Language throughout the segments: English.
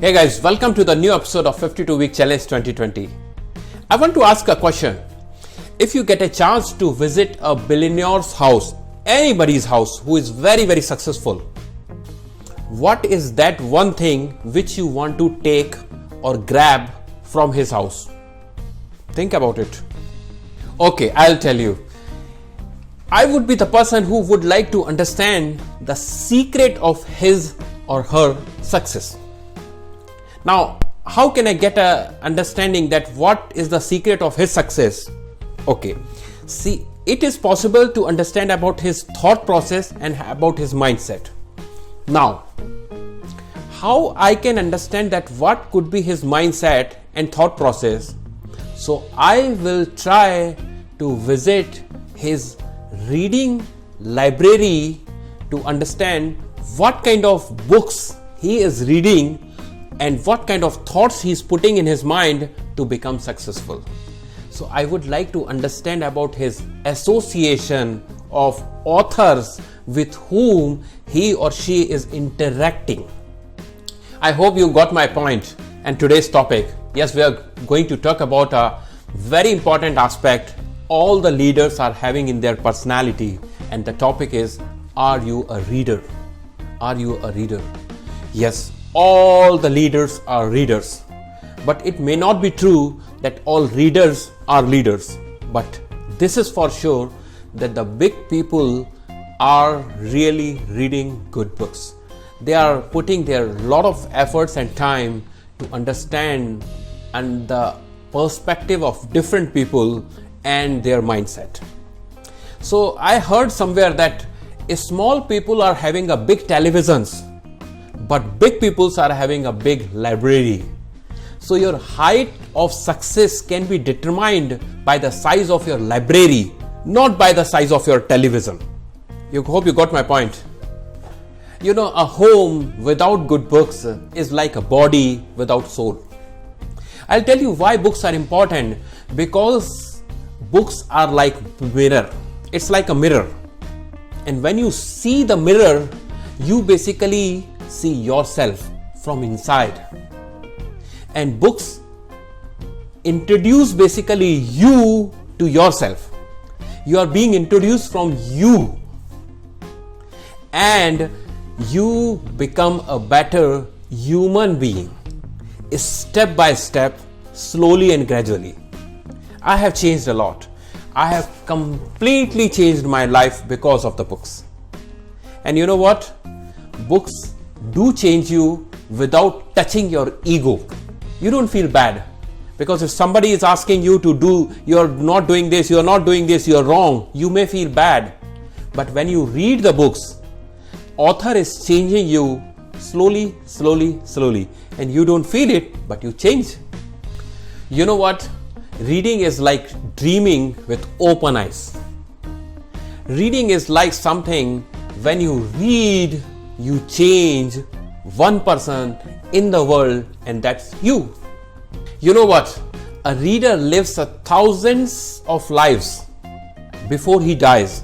Hey guys, welcome to the new episode of 52 Week Challenge 2020. I want to ask a question. If you get a chance to visit a billionaire's house, anybody's house who is very, very successful, what is that one thing which you want to take or grab from his house? Think about it. Okay, I'll tell you. I would be the person who would like to understand the secret of his or her success. Now, how can I get a understanding that what is the secret of his success? Okay, see, it is possible to understand about his thought process and about his mindset. Now, how I can understand that what could be his mindset and thought process? So I will try to visit his reading library to understand what kind of books he is reading and what kind of thoughts he is putting in his mind to become successful. So I would like to understand about his association of authors with whom he or she is interacting. I hope you got my point. And today's topic, yes, we are going to talk about a very important aspect all the leaders are having in their personality, and the topic is, are you a reader? Are you a reader? Yes, all the leaders are readers, but it may not be true that all readers are leaders. But this is for sure that the big people are really reading good books. They are putting their lot of efforts and time to understand and the perspective of different people and their mindset. So I heard somewhere that small people are having a big televisions, but big peoples are having a big library. So your height of success can be determined by the size of your library, not by the size of your television. Hope you got my point. You know, a home without good books is like a body without soul. I'll tell you why books are important. Because books are like mirror. It's like a mirror. And when you see the mirror, you basically see yourself from inside. And books introduce basically you to yourself. You are being introduced from you. And you become a better human being, step by step, slowly and gradually. I have changed a lot. I have completely changed my life because of the books. And you know what? Books do change you without touching your ego. You don't feel bad, because if somebody is asking you to do, you're not doing this, you're not doing this, you're wrong, you may feel bad. But when you read the books, author is changing you slowly, and you don't feel it, but you change. You know what? Reading is like dreaming with open eyes. Reading is like something, when you read, you change one person in the world, and that's you. You know what? A reader lives thousands of lives before he dies,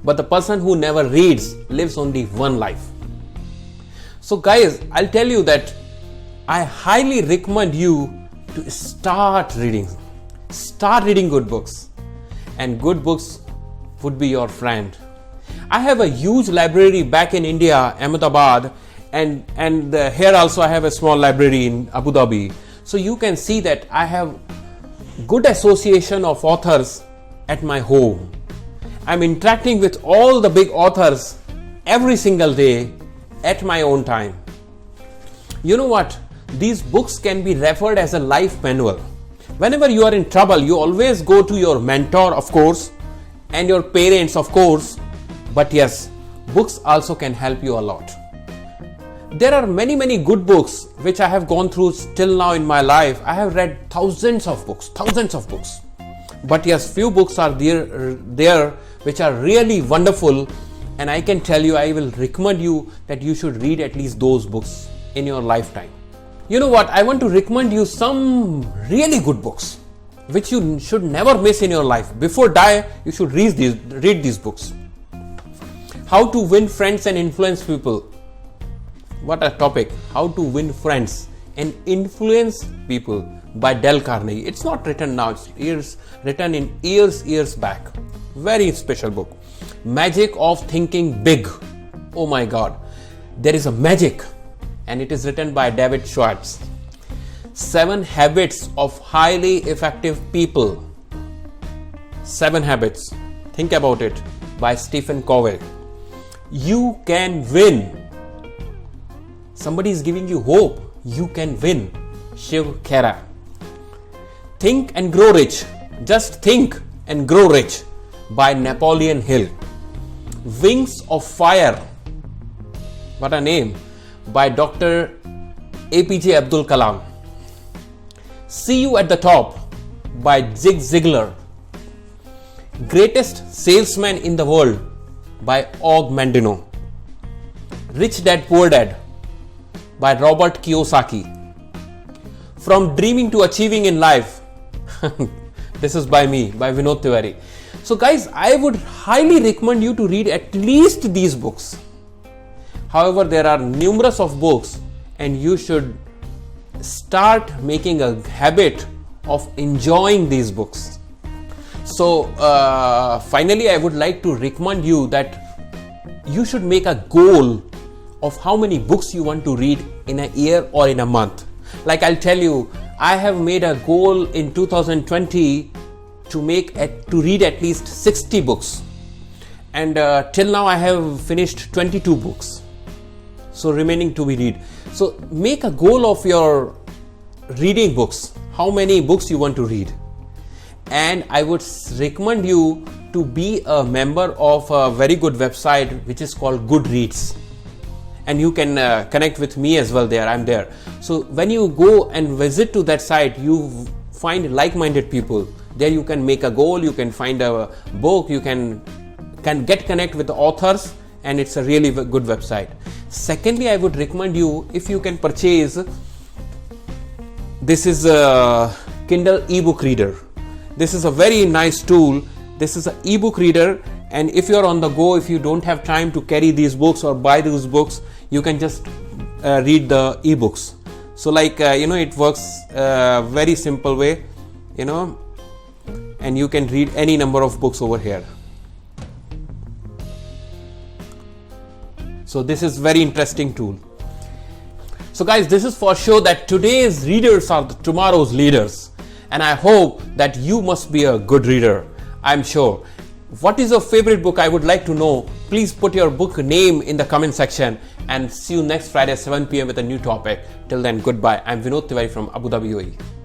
but the person who never reads lives only one life. So guys, I'll tell you that I highly recommend you to start reading. Start reading good books, and good books would be your friend. I have a huge library back in India, Ahmedabad, and here also I have a small library in Abu Dhabi. So you can see that I have good association of authors at my home. I'm interacting with all the big authors every single day at my own time. You know what? These books can be referred as a life manual. Whenever you are in trouble, you always go to your mentor, of course, and your parents, of course. But yes, books also can help you a lot. There are many good books which I have gone through till now in my life. I have read thousands of books. But yes, few books are there which are really wonderful, and I can tell you, I will recommend you that you should read at least those books in your lifetime. You know what? I want to recommend you some really good books which you should never miss in your life. Before die, you should read these books. How to win friends and influence people. What a topic. How to win friends and Influence People by Dale Carnegie. It's not written now, it's written in years back. Very special book. Magic of Thinking Big. Oh my God, there is a magic, and it is written by David Schwartz. 7 Habits of Highly Effective People. 7 Habits. Think about it, by Stephen Covey. You can win. Somebody is giving you hope. You can win. Shiv Khera. Think and Grow Rich. Just Think and Grow Rich by Napoleon Hill. Wings of Fire. What a name. By Dr. APJ Abdul Kalam. See You at the Top by Zig Ziglar. Greatest Salesman in the World by Og Mandino. Rich Dad Poor Dad by Robert Kiyosaki. From Dreaming to Achieving in Life. This is by me, by Vinod Tiwari. So guys, I would highly recommend you to read at least these books. However, there are numerous of books, and you should start making a habit of enjoying these books. So finally, I would like to recommend you that you should make a goal of how many books you want to read in a year or in a month. Like I'll tell you, I have made a goal in 2020 to read at least 60 books, and till now I have finished 22 books, so remaining to be read. So make a goal of your reading books, how many books you want to read. And I would recommend you to be a member of a very good website which is called Goodreads, and you can connect with me as well there. I'm there. So when you go and visit to that site, you find like-minded people. There you can make a goal, you can find a book, you can get connect with the authors, and it's a really good website. Secondly, I would recommend you, if you can purchase, this is a Kindle ebook reader. This is a very nice tool. This is an ebook reader, and if you're on the go, if you don't have time to carry these books or buy these books, you can just read the ebooks. So like it works very simple way, and you can read any number of books over here. So this is very interesting tool. So guys, this is for sure that today's readers are tomorrow's leaders, and I hope that you must be a good reader. I'm sure. What is your favorite book? I would like to know. Please put your book name in the comment section, and see you next Friday 7 p.m. with a new topic. Till then, goodbye. I'm Vinod Tiwari from Abu Dhabi, UAE.